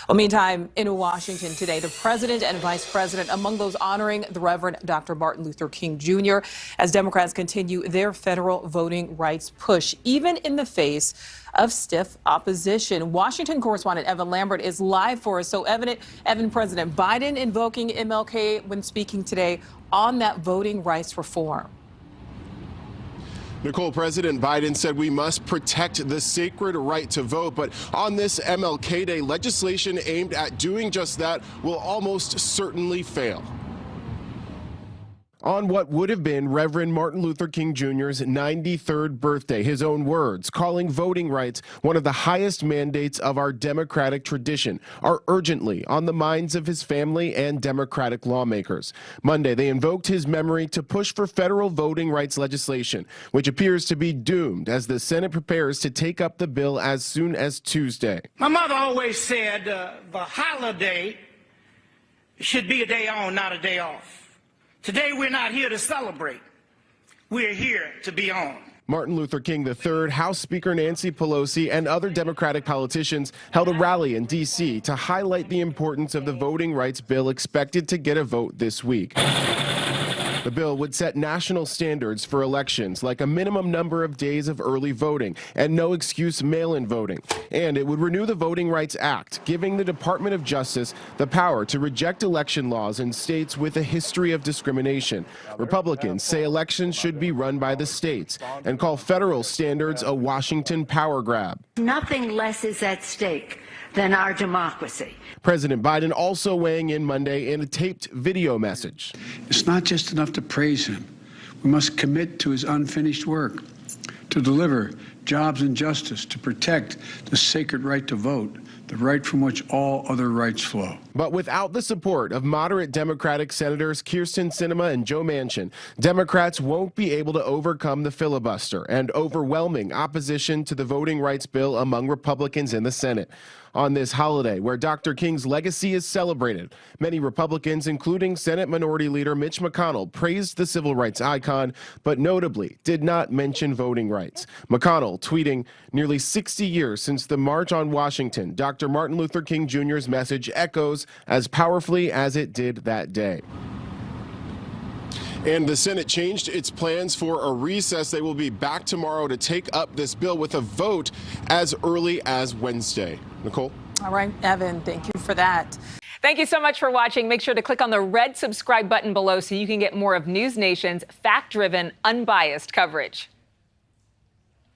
Well, meantime, in Washington today, the president and vice president among those honoring the Reverend Dr. Martin Luther King Jr. as Democrats continue their federal voting rights push, even in the face of stiff opposition. Washington correspondent Evan Lambert is live for us. So, Evan, President Biden invoking MLK when speaking today on that voting rights reform. Nichole, President Biden said we must protect the sacred right to vote. But on this MLK Day, legislation aimed at doing just that will almost certainly fail. On what would have been Reverend Martin Luther King Jr.'s 93rd birthday, his own words, calling voting rights one of the highest mandates of our democratic tradition, are urgently on the minds of his family and Democratic lawmakers. Monday, they invoked his memory to push for federal voting rights legislation, which appears to be doomed as the Senate prepares to take up the bill as soon as Tuesday. My mother always said the holiday should be a day on, not a day off. Today, we're not here to celebrate. We're here to be on. Martin Luther King III, House Speaker Nancy Pelosi, and other Democratic politicians held a rally in D.C. to highlight the importance of the voting rights bill expected to get a vote this week. The bill would set national standards for elections, like a minimum number of days of early voting and no excuse mail-in voting. And it would renew the Voting Rights Act, giving the Department of Justice the power to reject election laws in states with a history of discrimination. Republicans say elections should be run by the states and call federal standards a Washington power grab. Nothing less is at stake than our democracy. President Biden also weighing in Monday in a taped video message. It's not just enough to praise him. We must commit to his unfinished work, to deliver jobs and justice, to protect the sacred right to vote, the right from which all other rights flow. But without the support of moderate Democratic Senators Kyrsten Sinema and Joe Manchin, Democrats won't be able to overcome the filibuster and overwhelming opposition to the voting rights bill among Republicans in the Senate. On this holiday, where Dr. King's legacy is celebrated, many Republicans, including Senate Minority Leader Mitch McConnell, praised the civil rights icon, but notably did not mention voting rights. McConnell tweeting, "Nearly 60 years since the March on Washington, Dr. Martin Luther King Jr.'s message echoes as powerfully as it did that day." And the Senate changed its plans for a recess. They will be back tomorrow to take up this bill with a vote as early as Wednesday. Nichole? All right, Evan, thank you for that. Thank you so much for watching. Make sure to click on the red subscribe button below so you can get more of NewsNation's fact-driven, unbiased coverage.